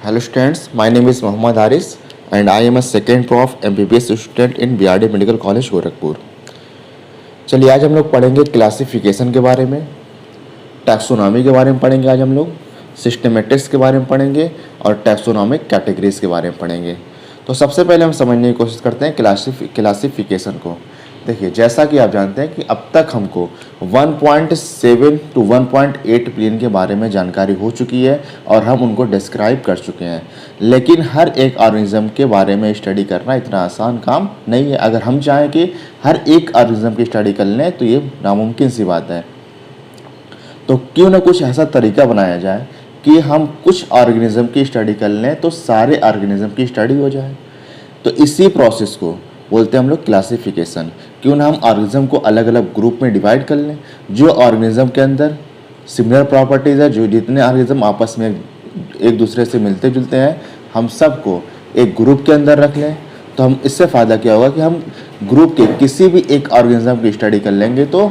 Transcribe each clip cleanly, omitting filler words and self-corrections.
Hello students, my name is Mohammad Haris and I am a second pro of MBBS student in BRD medical college Gorakhpur. चलिए आज हम लोग पढ़ेंगे classification के बारे में, टैक्सोनॉमी के बारे में पढ़ेंगे। आज हम लोग सिस्टमेटिक्स के बारे में पढ़ेंगे और टैक्सोनॉमिक कैटेगरीज के बारे में पढ़ेंगे। तो सबसे पहले हम समझने की कोशिश करते हैं क्लासिफिकेशन को। देखिए, जैसा कि आप जानते हैं कि अब तक हमको 1.7 टू 1.8 बिलियन के बारे में जानकारी हो चुकी है और हम उनको डिस्क्राइब कर चुके हैं, लेकिन हर एक ऑर्गेनिज्म के बारे में स्टडी करना इतना आसान काम नहीं है। अगर हम चाहें कि हर एक ऑर्गेनिज्म की स्टडी कर लें तो ये नामुमकिन सी बात है। तो क्यों ना कुछ ऐसा तरीका बनाया जाए कि हम कुछ ऑर्गेनिज्म की स्टडी कर लें तो सारे ऑर्गेनिज्म की स्टडी हो जाए। तो इसी प्रोसेस को बोलते हैं हम लोग क्लासिफिकेशन। क्यों ना हम ऑर्गेनिज्म को अलग अलग ग्रुप में डिवाइड कर लें। जो ऑर्गेनिज्म के अंदर सिमिलर प्रॉपर्टीज़ है, जो जितने ऑर्गेनिज्म आपस में एक दूसरे से मिलते जुलते हैं, हम सबको एक ग्रुप के अंदर रख लें। तो हम इससे फ़ायदा क्या होगा कि हम ग्रुप के किसी भी एक ऑर्गेनिज्म की स्टडी कर लेंगे तो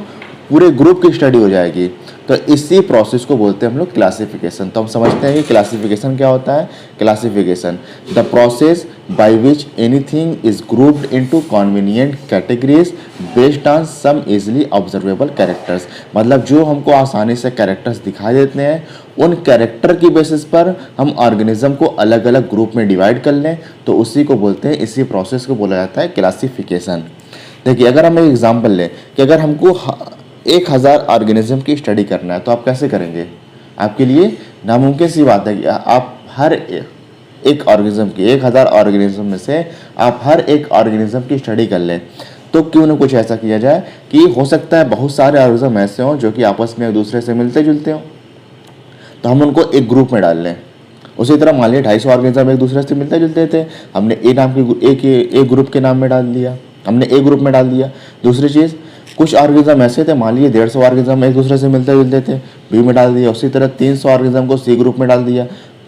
पूरे ग्रुप की स्टडी हो जाएगी। तो इसी प्रोसेस को बोलते हैं हम लोग क्लासिफिकेशन। तो हम समझते हैं कि क्लासिफिकेशन क्या होता है। Classification the process by which anything is grouped into convenient categories based on some easily observable characters. मतलब जो हमको आसानी से कैरेक्टर्स दिखाई देते हैं, उन कैरेक्टर की बेसिस पर हम ऑर्गेनिज्म को अलग अलग ग्रुप में डिवाइड कर लें तो उसी को बोलते हैं, इसी प्रोसेस को बोला जाता है क्लासिफिकेशन। देखिए, अगर हम एक एग्जाम्पल लें कि अगर हमको 1000 ऑर्गेनिज्म की स्टडी करना है तो आप कैसे करेंगे। आपके लिए नामुमकिन सी बात है कि आप हर एक ऑर्गेनिज्म की 1000 ऑर्गेनिज्म में से आप हर एक ऑर्गेनिज्म की स्टडी कर लें। तो क्यों ना कुछ ऐसा किया जाए कि हो सकता है बहुत सारे ऑर्गेनिज्म ऐसे हों जो कि आपस में एक दूसरे से मिलते जुलते हों, तो हम उनको एक ग्रुप में डाल लें। उसी तरह मान लिया 250 ऑर्गेनिज्म एक दूसरे से मिलते जुलते थे, हमने ए नाम की एक ग्रुप के नाम में डाल दिया, हमने एक ग्रुप में डाल दिया। दूसरी चीज़, कुछ ऑर्गेनिज्म ऐसे थे, मान लिए 150 ऑर्गेनिज्म एक दूसरे से मिलते जुलते थे, बी में डाल दिया। उसी तरह 300 ऑर्गेनिज्म को सी ग्रुप में डाल दिया,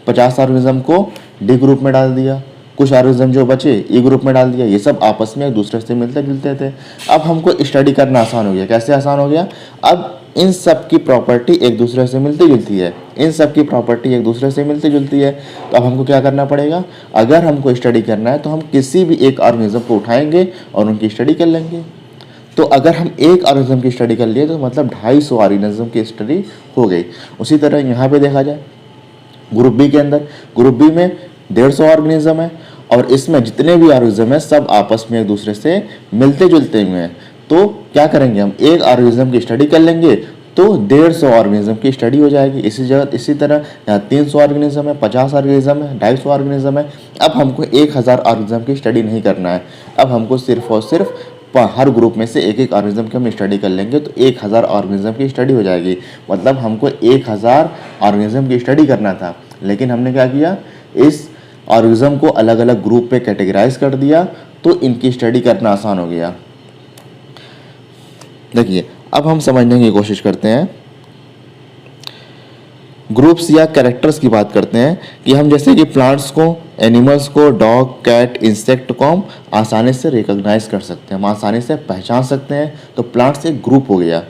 50 ऑर्गेनिज्म को डी ग्रुप में डाल दिया, कुछ ऑर्गेनिज्म जो बचे ई ग्रुप में डाल दिया। ये सब आपस में एक दूसरे से मिलते जुलते थे। अब हमको स्टडी करना आसान हो गया। कैसे आसान हो गया? अब इन सब की प्रॉपर्टी एक दूसरे से मिलती जुलती है, इन सब की प्रॉपर्टी एक दूसरे से मिलती जुलती है। तो अब हमको क्या करना पड़ेगा? अगर हमको स्टडी करना है तो हम किसी भी एक ऑर्गेनिज्म को उठाएंगे और उनकी स्टडी कर लेंगे। तो अगर हम एक ऑर्गेनिज्म की स्टडी कर लिए तो मतलब 250 ऑर्गेनिज्म की स्टडी हो गई। उसी तरह यहाँ पे देखा जाए ग्रुप बी के अंदर, ग्रुप बी में 150 ऑर्गेनिज्म है और इसमें जितने भी ऑर्गेनिज्म है सब आपस में एक दूसरे से मिलते जुलते हुए हैं। तो क्या करेंगे? हम एक ऑर्गेनिज्म की स्टडी कर लेंगे तो 150 ऑर्गेनिज्म की स्टडी हो जाएगी। इसी तरह यहाँ 300 ऑर्गेनिज्म है, 50 ऑर्गेनिज्म है, 250 ऑर्गेनिज्म है। अब हमको 1000 ऑर्गेनिज्म की स्टडी नहीं करना है। अब हमको सिर्फ और सिर्फ हर ग्रुप में से एक एक ऑर्गेनिज्म की हम स्टडी कर लेंगे तो 1000 ऑर्गेनिज्म की स्टडी हो जाएगी। मतलब हमको 1000 ऑर्गेनिज्म की स्टडी करना था, लेकिन हमने क्या किया? इस ऑर्गेनिज्म को अलग अलग ग्रुप पे कैटेगराइज कर दिया तो इनकी स्टडी करना आसान हो गया। देखिए, अब हम समझने की कोशिश करते हैं, ग्रुप्स या कैरेक्टर्स की बात करते हैं कि हम जैसे कि प्लांट्स को, एनिमल्स को, डॉग, कैट, इंसेक्ट को हम आसानी से रिकॉग्नाइज कर सकते हैं, हम आसानी से पहचान सकते हैं। तो प्लांट्स एक ग्रुप हो गया।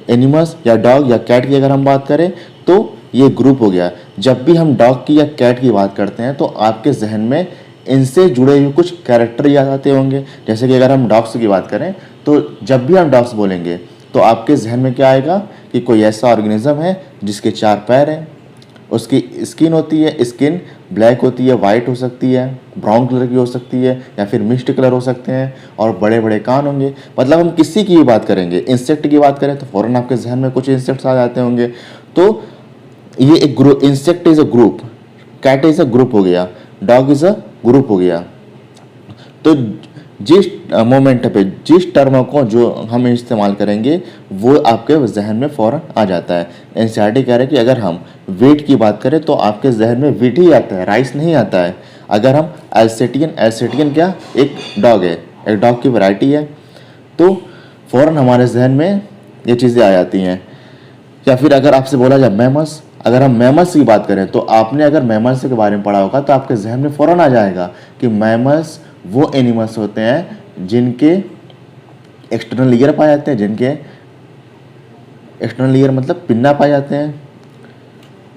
एनिमल्स या डॉग या कैट की अगर हम बात करें तो ये ग्रुप हो गया। जब भी हम डॉग की या कैट की बात करते हैं तो आपके जहन में इनसे जुड़े हुए कुछ कैरेक्टर याद आते होंगे। जैसे कि अगर हम डॉग्स की बात करें तो जब भी हम डॉग्स बोलेंगे तो आपके जहन में क्या आएगा कि कोई ऐसा ऑर्गेनिज्म है जिसके 4 पैर हैं, उसकी स्किन होती है, स्किन ब्लैक होती है, वाइट हो सकती है, ब्राउन कलर की हो सकती है या फिर मिस्ट कलर हो सकते हैं, और बड़े बड़े कान होंगे। मतलब हम किसी की भी बात करेंगे, इंसेक्ट की बात करें तो फ़ौरन आपके जहन में कुछ इंसेक्ट्स आ जाते होंगे। तो ये एक group, insect is a group, cat is a group हो गया, डॉग इज़ अ ग्रुप हो गया। तो जिस मोमेंट पे जिस टर्म को जो हम इस्तेमाल करेंगे वो आपके जहन में फ़ौरन आ जाता है। एनसीईआरटी कह रहे हैं कि अगर हम वीट की बात करें तो आपके जहन में वीट ही आता है, राइस नहीं आता है। अगर हम एल्सेटियन क्या, एक डॉग है, एक डॉग की वैरायटी है, तो फ़ौरन हमारे जहन में ये चीज़ें आ जाती हैं। या फिर अगर आपसे बोला जाए मैमल्स, अगर हम मैमल्स की बात करें तो आपने अगर मैमल्स के बारे में पढ़ा होगा तो आपके जहन में फ़ौरन आ जाएगा कि मैमल्स वो एनिमल्स होते हैं जिनके एक्सटर्नल ईयर पाए जाते हैं, जिनके एक्सटर्नल ईयर मतलब पिन्ना पाए जाते हैं,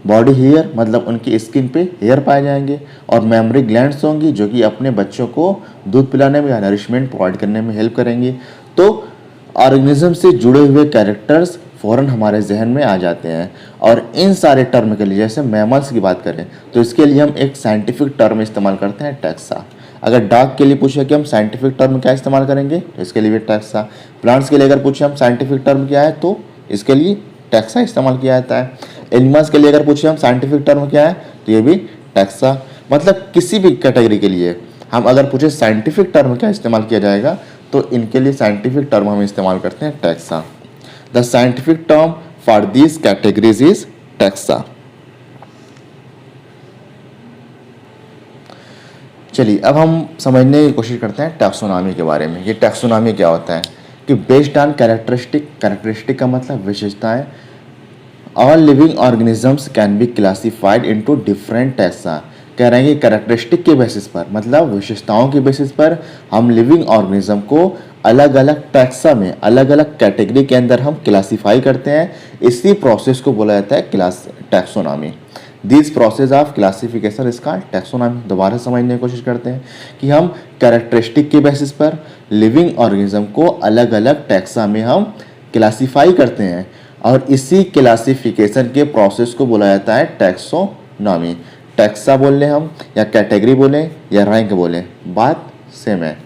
बॉडी हेयर मतलब उनकी स्किन पे हेयर पाए जाएंगे, और मेमोरी ग्लैंड्स होंगी जो कि अपने बच्चों को दूध पिलाने में या नरिशमेंट प्रोवाइड करने में हेल्प करेंगी। तो ऑर्गेनिज्म से जुड़े हुए कैरेक्टर्स फ़ौरन हमारे जहन में आ जाते हैं। और इन सारे टर्म के लिए, जैसे मैमल्स की बात करें तो इसके लिए हम एक साइंटिफिक टर्म इस्तेमाल करते हैं, टैक्सा। अगर डॉग के लिए पूछे कि हम साइंटिफिक टर्म क्या इस्तेमाल करेंगे तो इसके लिए भी टैक्सा। प्लांट्स के लिए अगर पूछे हम साइंटिफिक टर्म क्या है तो इसके लिए टैक्सा इस्तेमाल किया जाता है। एनिमल्स के लिए अगर पूछे हम साइंटिफिक टर्म क्या है तो ये भी टैक्सा। मतलब किसी भी कैटेगरी के लिए हम अगर पूछे साइंटिफिक टर्म क्या इस्तेमाल किया जाएगा तो इनके लिए साइंटिफिक टर्म हम इस्तेमाल करते हैं taxa. The scientific term for these categories is taxa. चलिए अब हम समझने की कोशिश करते हैं टैक्सोनॉमी के बारे में। ये टैक्सोनॉमी क्या होता है कि बेस्ड ऑन कैरेक्टरिस्टिक का मतलब विशेषताएं, all living organisms can be classified into different taxa. कह रहे हैं कि कैरेक्टरिस्टिक के बेसिस पर मतलब विशेषताओं के बेसिस पर हम लिविंग ऑर्गेनिज्म को अलग अलग टैक्सा में, अलग अलग कैटेगरी के अंदर हम क्लासीफाई करते हैं। इसी प्रोसेस को बोला जाता है taxonomy. This process of classification इसका टैक्सोनॉमी। दोबारा समझने की कोशिश करते हैं कि हम कैरेक्टरिस्टिक के बेसिस पर लिविंग ऑर्गेनिज्म को अलग अलग टैक्सा में हम क्लासीफाई करते हैं, और इसी क्लासिफिकेशन के प्रोसेस को बोला जाता है टैक्सोनॉमी। टैक्सा बोल लें हम, या कैटेगरी बोलें, या रैंक बोलें, बात सेम है।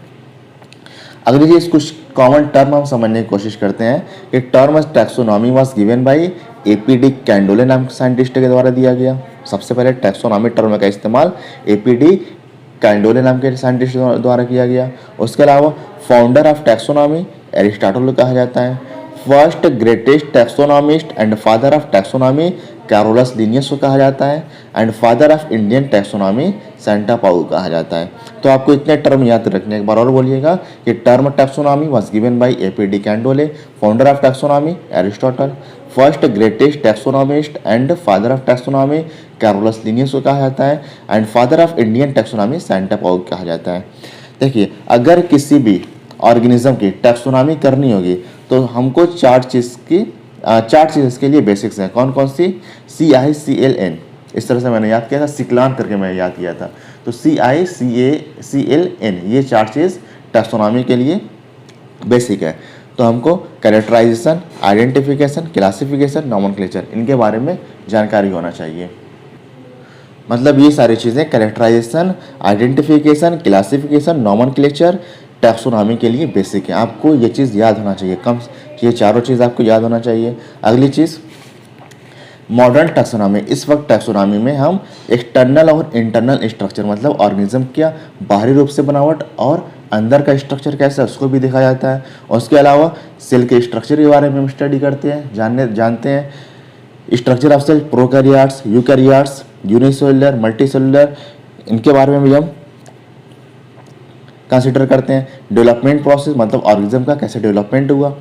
अगली चीज कुछ कॉमन टर्म हम समझने की कोशिश करते हैं कि term taxonomy was given by A P D Candolle नाम के साइंटिस्ट के द्वारा दिया गया। सबसे पहले टैक्सोनॉमी टर्म का इस्तेमाल एपीडी कैंडोले नाम के साइंटिस्ट द्वारा किया गया। उसके अलावा फाउंडर ऑफ टैक्सोनॉमी एरिस्टोटल को कहा जाता है। First greatest taxonomist and father of taxonomy Carolus Linnaeus को कहा जाता है, and father of Indian taxonomy Santapau कहा जाता है। तो आपको इतने टर्म याद रखने, एक बार और बोलिएगा कि term taxonomy was given by A P D Candolle, founder of taxonomy Aristotle, first greatest taxonomist and father of taxonomy Carolus Linnaeus को कहा जाता है, and father of Indian taxonomy Santapau कहा जाता है। देखिए, अगर किसी भी ऑर्गेनिज्म की टैक्सोनॉमी करनी होगी तो हमको चार चीज़ इसके लिए बेसिक्स हैं। कौन कौन सी? CICLN, इस तरह से मैंने याद किया था, सिक्लान करके मैंने याद किया था। तो CICLN ये चार चीज़ टैक्सोनॉमी के लिए बेसिक है। तो हमको कैरेक्टराइजेशन, आइडेंटिफिकेशन, क्लासिफिकेशन, नॉमेनक्लेचर, इनके बारे में जानकारी होना चाहिए। मतलब ये सारी चीज़ें characterization, identification, classification, nomenclature taxonomy के लिए बेसिक है। आपको ये चीज़ याद होना चाहिए, ये चारों चीज़ आपको याद होना चाहिए। अगली चीज़ मॉडर्न टैक्सोनॉमी। इस वक्त टैक्सोनॉमी में हम एक्सटर्नल और इंटरनल स्ट्रक्चर मतलब ऑर्गेनिज्म क्या बाहरी रूप से बनावट और अंदर का स्ट्रक्चर कैसा है उसको भी देखा जाता है। उसके अलावा सेल के स्ट्रक्चर के बारे में हम स्टडी करते हैं, जानते हैं। Structure of cell, prokaryotes, eukaryotes, unicellular, multicellular, इनके बारे में भी हम कंसिडर करते हैं। डेवलपमेंट प्रोसेस मतलब ऑर्गेनिज्म का कैसे डेवलपमेंट हुआ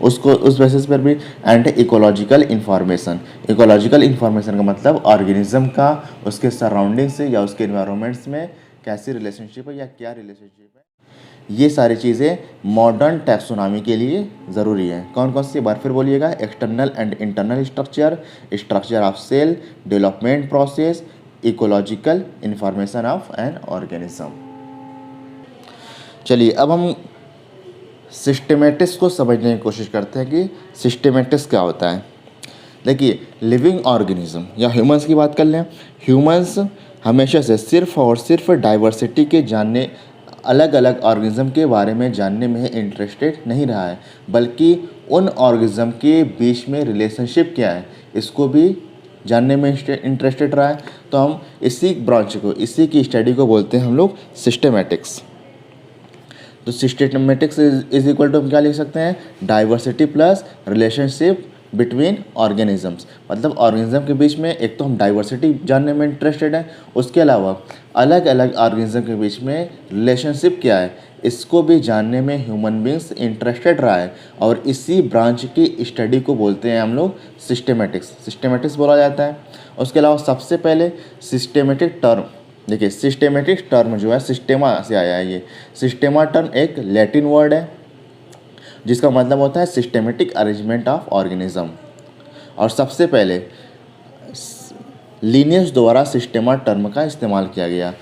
उसको, उस बेसिस पर भी। एंड इकोलॉजिकल इन्फॉर्मेशन का मतलब ऑर्गेनिज्म का उसके सराउंडिंग से या उसके एनवायरनमेंट्स में कैसी रिलेशनशिप है या क्या रिलेशनशिप है। ये सारी चीज़ें मॉडर्न टैक्सोनॉमी के लिए ज़रूरी है। कौन कौन सी, बार फिर बोलिएगा, external and internal structure of cell, development process, ecological information of an organism. चलिए अब हम सिस्टेमेटिक्स को समझने की कोशिश करते हैं कि सिस्टेमेटिक्स क्या होता है। देखिए, लिविंग ऑर्गेनिज्म या ह्यूमंस की बात कर लें। ह्यूमंस हमेशा से सिर्फ और सिर्फ डाइवर्सिटी के जानने, अलग अलग ऑर्गेनिज्म के बारे में जानने में इंटरेस्टेड नहीं रहा है, बल्कि उन ऑर्गेनिज्म के बीच में रिलेशनशिप क्या है इसको भी जानने में इंटरेस्टेड रहा है। तो हम इसी ब्रांच को, इसी की स्टडी को बोलते हैं हम लोग सिस्टेमेटिक्स। तो सिस्टेमेटिक्स इज इक्वल टू हम क्या लिख सकते हैं, diversity plus relationship between organisms. मतलब ऑर्गेनिज्म के बीच में एक तो हम डाइवर्सिटी जानने में इंटरेस्टेड हैं, उसके अलावा अलग अलग ऑर्गेनिज्म के बीच में रिलेशनशिप क्या है इसको भी जानने में ह्यूमन बींग्स इंटरेस्टेड रहा है, और इसी ब्रांच की स्टडी को बोलते हैं हम लोग सिस्टेमेटिक्स बोला जाता है। उसके अलावा सबसे पहले सिस्टेमेटिक टर्म, देखिए सिस्टेमेटिक टर्म जो है सिस्टेमा से आया है। ये सिस्टेमा टर्म एक लैटिन वर्ड है जिसका मतलब होता है सिस्टेमेटिक अरेंजमेंट ऑफ ऑर्गेनिज्म। और सबसे पहले लिनियस द्वारा सिस्टेमा टर्म का इस्तेमाल किया गया।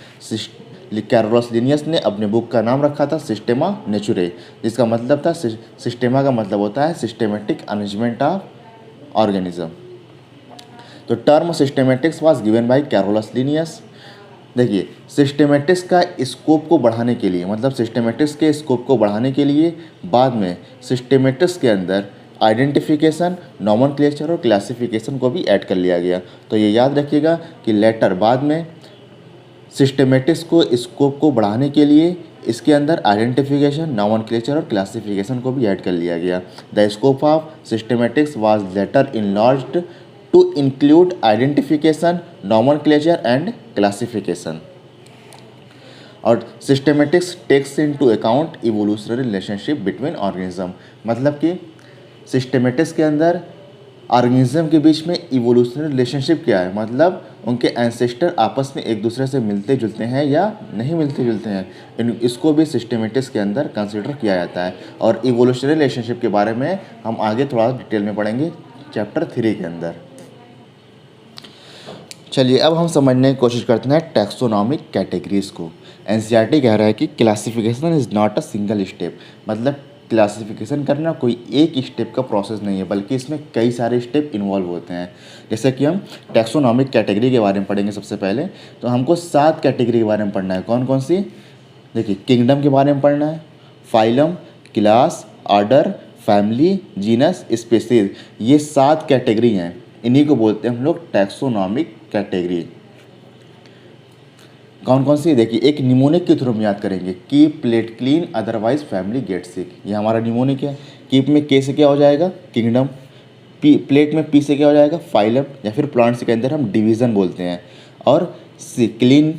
कैरोलस लिनियस ने अपने बुक का नाम रखा था सिस्टेमा नेचुरे, जिसका मतलब था सिस्टेमा का मतलब होता है सिस्टेमेटिक अरेंजमेंट ऑफ ऑर्गेनिज्म। तो term systematics was given bye Carolus Linnaeus. देखिए, सिस्टेमेटिक्स का स्कोप को बढ़ाने के लिए, मतलब सिस्टेमेटिक्स के स्कोप को बढ़ाने के लिए बाद में सिस्टेमेटिक्स के अंदर आइडेंटिफिकेशन, नॉमेनक्लेचर और क्लासिफिकेशन को भी ऐड कर लिया गया। तो ये याद रखिएगा कि लेटर बाद में सिस्टेमेटिक्स को स्कोप को बढ़ाने के लिए इसके अंदर आइडेंटिफिकेशन, नॉमेनक्लेचर और क्लासिफिकेशन को भी ऐड कर लिया गया। The scope of systematics was later enlarged to include identification, nomenclature and classification. और systematics takes into account evolutionary relationship between organism, मतलब कि सिस्टेमेटिक्स के अंदर ऑर्गेनिज्म के बीच में इवोल्यूशनरी रिलेशनशिप क्या है, मतलब उनके एंसेस्टर आपस में एक दूसरे से मिलते जुलते हैं या नहीं मिलते जुलते हैं, इसको भी सिस्टेमेटिक्स के अंदर कंसिडर किया जाता है। और इवोल्यूशनरी रिलेशनशिप के बारे में हम आगे थोड़ा डिटेल में पढ़ेंगे चैप्टर 3 के अंदर। चलिए अब हम समझने की कोशिश करते हैं टैक्सोनॉमिक कैटेगरीज को। एनसीईआरटी कह रहा है कि classification is not a single step, मतलब क्लासिफिकेशन करना कोई एक स्टेप का प्रोसेस नहीं है, बल्कि इसमें कई सारे स्टेप इन्वॉल्व होते हैं। जैसे कि हम टैक्सोनॉमिक कैटेगरी के बारे में पढ़ेंगे सबसे पहले, तो हमको 7 कैटेगरी के बारे में पढ़ना है। कौन कौन सी? देखिए, किंगडम के बारे में पढ़ना है, phylum, class, order, family, genus, species, ये 7 कैटेगरी हैं। इन्हीं को बोलते हैं हम लोग टैक्सोनॉमिक कैटेगरी। कौन कौन सी? देखिए, एक निमोनिक के थ्रू हम याद करेंगे, keep plate clean otherwise family get सिक, ये हमारा निमोनिक है। कीप में के से क्या हो जाएगा? किंगडम। प्लेट में पी से क्या हो जाएगा? फाइलम, या फिर प्लांट्स के अंदर हम डिवीज़न बोलते हैं। और सी क्लीन,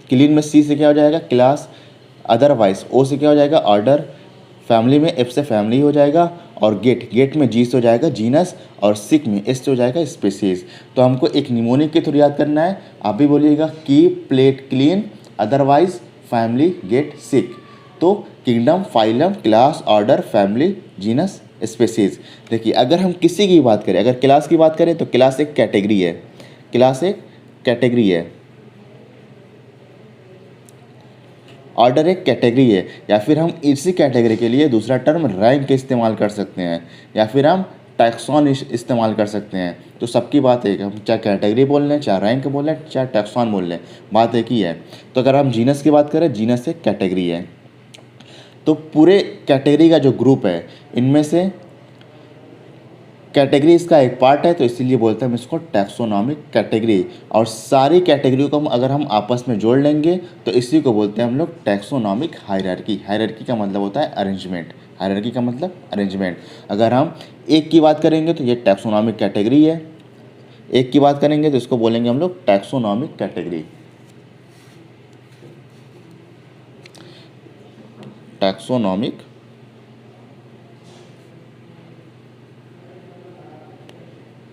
क्लीन में सी से क्या हो जाएगा? क्लास। अदरवाइज ओ से क्या हो जाएगा? ऑर्डर। फैमिली में एफ से फैमिली हो जाएगा। और गेट में जी से हो जाएगा जीनस। और सिक में एस से हो जाएगा स्पीशीज। तो हमको एक निमोनिक के थ्रू याद करना है। आप भी बोलिएगा, keep plate clean otherwise family get sick. तो kingdom, phylum, class, order, family, genus, species. देखिए, अगर हम किसी की बात करें, अगर क्लास की बात करें तो क्लास एक कैटेगरी है, क्लास एक कैटेगरी है। ऑर्डर एक कैटेगरी है, या फिर हम इसी कैटेगरी के लिए दूसरा टर्म रैंक का इस्तेमाल कर सकते हैं, या फिर हम टैक्सॉन इस्तेमाल कर सकते हैं। तो सबकी बात एक, हम चाहे कैटेगरी बोल लें, चाहे रैंक बोल लें, चाहे टैक्सॉन बोल लें, बात एक ही है। तो अगर हम जीनस की बात करें, जीनस एक कैटेगरी है। तो पूरे कैटेगरी का जो ग्रुप है, इनमें से कैटेगरी इसका एक पार्ट है, तो इसीलिए बोलते हैं हम इसको टैक्सोनॉमिक कैटेगरी। और सारी कैटेगरी को अगर हम आपस में जोड़ लेंगे तो इसी को बोलते हैं हम लोग टैक्सोनॉमिक हायरार्की। हायरार्की का मतलब होता है अरेंजमेंट, हायरार्की का मतलब अरेंजमेंट। अगर हम एक की बात करेंगे तो ये टैक्सोनॉमिक कैटेगरी है, एक की बात करेंगे तो इसको बोलेंगे हम लोग टैक्सोनॉमिक कैटेगरी। Taxonomic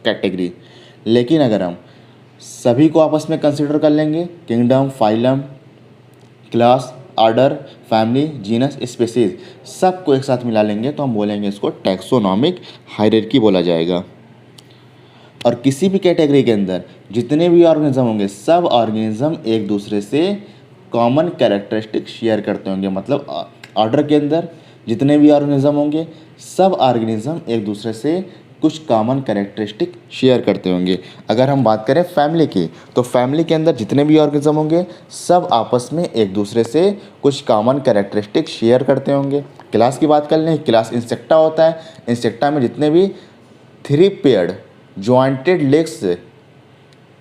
category. लेकिन अगर हम सभी को आपस में कंसिडर कर लेंगे, kingdom, phylum, class, order, family, genus, species, सबको एक साथ मिला लेंगे तो हम बोलेंगे इसको टैक्सोनॉमिक हायरार्की बोला जाएगा। और किसी भी कैटेगरी के अंदर जितने भी ऑर्गेनिज्म होंगे, सब ऑर्गेनिज्म एक दूसरे से कॉमन कैरेक्टरिस्टिक शेयर करते होंगे। मतलब ऑर्डर के अंदर जितने भी ऑर्गेनिज्म होंगे, सब ऑर्गेनिज्म एक दूसरे से कुछ कॉमन कैरेक्टरिस्टिक शेयर करते होंगे। अगर हम बात करें फैमिली की, तो फैमिली के अंदर जितने भी ऑर्गेनिज्म होंगे, सब आपस में एक दूसरे से कुछ कॉमन कैरेक्टरिस्टिक शेयर करते होंगे। क्लास की बात कर लें, क्लास इंसेक्टा होता है। इंसेक्टा में जितने भी 3 पेयर्ड जॉइंटेड लेग्स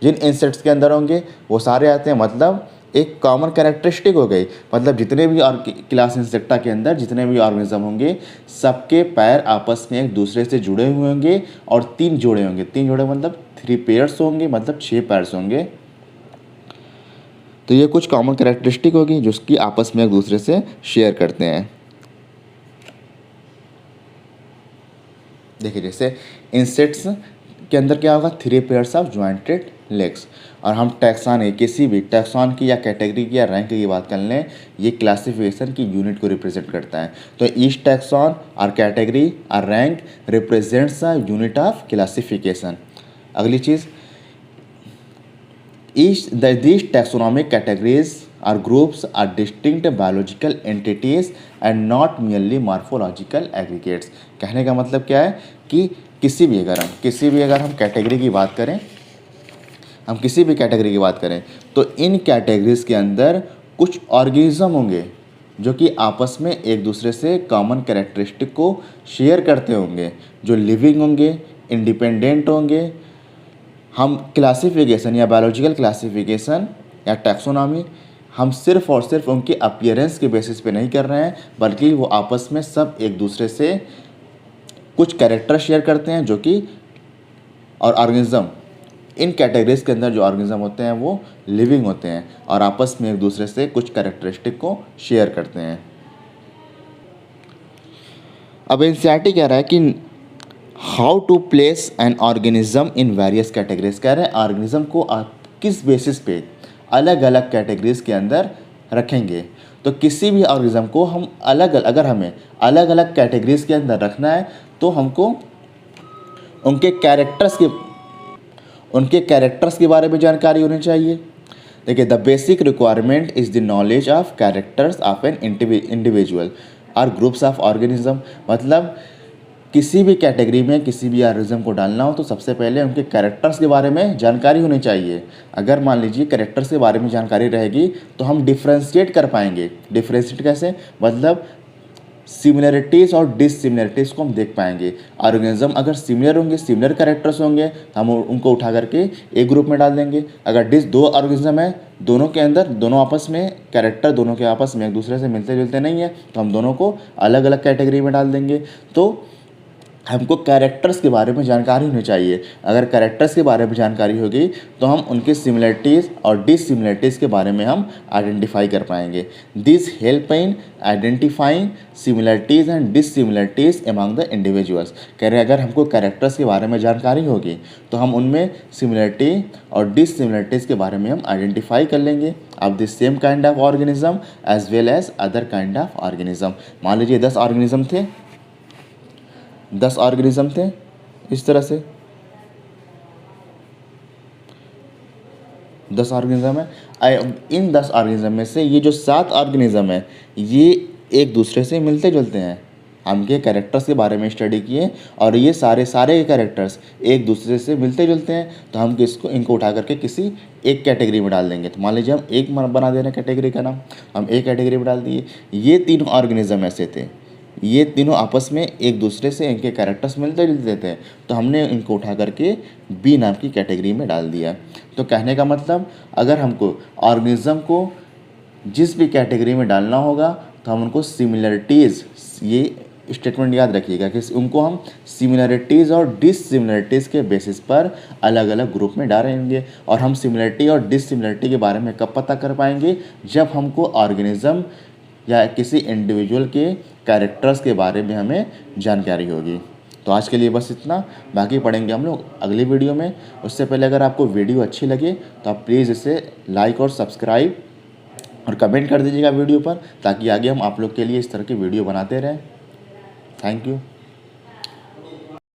जिन इंसेक्ट्स के अंदर होंगे, वो सारे आते हैं। मतलब एक कॉमन कैरेक्टरिस्टिक हो गई, मतलब जितने भी और क्लास इंसेक्टा के अंदर जितने भी ऑर्गेनिज्म होंगे, सबके पैर आपस में एक दूसरे से जुड़े हुए होंगे और 3 जोड़े होंगे। 3 जोड़े मतलब 3 पेयर्स होंगे, मतलब 6 पैर्स होंगे। तो ये कुछ कॉमन कैरेक्टरिस्टिक होगी जो उसकी आपस में एक दूसरे से शेयर करते हैं। देखिए, जैसे इंसेक्ट्स के अंदर क्या होगा? 3 पेयर्स ऑफ जॉइंटेड लेग्स। और हम टैक्सॉन है, किसी भी टैक्सॉन की या कैटेगरी की या रैंक की बात कर लें, ये क्लासिफिकेशन की यूनिट को रिप्रेजेंट करता है। तो ईच टैक्सॉन और कैटेगरी और rank represents a unit of classification. अगली चीज़, These taxonomic categories or groups are distinct biological entities and not merely morphological aggregates। कहने का मतलब क्या है कि किसी भी अगर हम कैटेगरी की बात करें, तो इन कैटेगरीज के अंदर कुछ ऑर्गेनिज्म होंगे जो कि आपस में एक दूसरे से कॉमन कैरेक्टरिस्टिक को शेयर करते होंगे, जो लिविंग होंगे, इंडिपेंडेंट होंगे। हम क्लासिफिकेशन या बायोलॉजिकल क्लासिफिकेशन या टैक्सोनॉमी हम सिर्फ और सिर्फ उनके अपीयरेंस के बेसिस पे नहीं कर रहे हैं, बल्कि वो आपस में सब एक दूसरे से कुछ कैरेक्टर शेयर करते हैं जो कि, और ऑर्गेनिज्म, इन कैटेगरीज के अंदर जो ऑर्गेनिज्म होते हैं वो लिविंग होते हैं और आपस में एक दूसरे से कुछ कैरेक्टरिस्टिक को शेयर करते हैं। अब एनसीईआरटी कह रहा है कि how to place an organism in various categories. कह रहे हैं ऑर्गेनिज्म को आप किस बेसिस पे अलग अलग कैटेगरीज के अंदर रखेंगे। तो किसी भी ऑर्गेनिज्म को हम अगर हमें अलग अलग कैटेगरीज के अंदर रखना है तो हमको उनके कैरेक्टर्स के बारे में जानकारी होनी चाहिए। देखिए, the basic requirement is the knowledge of characters of an individual और ग्रुप्स ऑफ ऑर्गेनिज्म। मतलब किसी भी कैटेगरी में किसी भी ऑर्गेनिज्म को डालना हो तो सबसे पहले उनके कैरेक्टर्स के बारे में जानकारी होनी चाहिए। अगर मान लीजिए कैरेक्टर्स के बारे में जानकारी रहेगी तो हम डिफ्रेंशिएट कर पाएंगे। डिफ्रेंशिएट कैसे? मतलब सिमिलरिटीज़ और डिससिमिलरिटीज़ को हम देख पाएंगे। ऑर्गेनिज्म अगर सिमिलर होंगे, सिमिलर कैरेक्टर्स होंगे, हम उनको उठा करके एक ग्रुप में डाल देंगे। अगर दो ऑर्गेनिज्म है, दोनों आपस में कैरेक्टर दोनों के आपस में एक दूसरे से मिलते जुलते नहीं है, तो हम दोनों को अलग अलग कैटेगरी में डाल देंगे। तो हमको कैरेक्टर्स के बारे में जानकारी होनी चाहिए। अगर कैरेक्टर्स के बारे में जानकारी होगी तो हम उनके सिमिलरिटीज़ और डिससिमिलरिटीज़ के बारे में हम आइडेंटिफाई कर पाएंगे। This help in identifying similarities and dissimilarities among the individuals. कह रहे हैं अगर हमको कैरेक्टर्स के बारे में जानकारी होगी तो हम उनमें सिमिलरिटी और डिससिमिलरिटीज़ के बारे में हम आइडेंटिफाई कर लेंगे of the same kind of organism as well as other kind of organism. मान लीजिए 10 ऑर्गेनिज्म थे इस तरह से 10 ऑर्गेनिज्म है। इन 10 ऑर्गेनिज्म में से ये जो 7 ऑर्गेनिज्म है ये एक दूसरे से मिलते जुलते हैं। हमके कैरेक्टर्स के बारे में स्टडी किए और ये सारे कैरेक्टर्स एक दूसरे से मिलते जुलते हैं, तो हम इनको उठा करके किसी एक कैटेगरी में डाल देंगे। तो मान लीजिए हम एक बना दे रहे हैं कैटेगरी का नाम, हम एक कैटेगरी में डाल दिए। ये 3 ऑर्गेनिज्म ऐसे थे, ये तीनों आपस में एक दूसरे से इनके कैरेक्टर्स मिलते जुलते थे, तो हमने इनको उठा करके बी नाम की कैटेगरी में डाल दिया। तो कहने का मतलब अगर हमको ऑर्गेनिज्म को जिस भी कैटेगरी में डालना होगा तो हम उनको सिमिलरिटीज़, ये स्टेटमेंट याद रखिएगा कि उनको हम सिमिलरिटीज़ और डिससिमिलरिटीज़ के बेसिस पर अलग अलग ग्रुप में डालेंगे। और हम सिमिलरिटी और डिससिमिलरिटी के बारे में कब पता कर पाएंगे? जब हमको ऑर्गेनिज्म या किसी इंडिविजुअल के कैरेक्टर्स के बारे में हमें जानकारी होगी। तो आज के लिए बस इतना, बाकी पढ़ेंगे हम लोग अगली वीडियो में। उससे पहले अगर आपको वीडियो अच्छी लगे तो आप प्लीज़ इसे लाइक और सब्सक्राइब और कमेंट कर दीजिएगा वीडियो पर, ताकि आगे हम आप लोग के लिए इस तरह की वीडियो बनाते रहें। Thank you.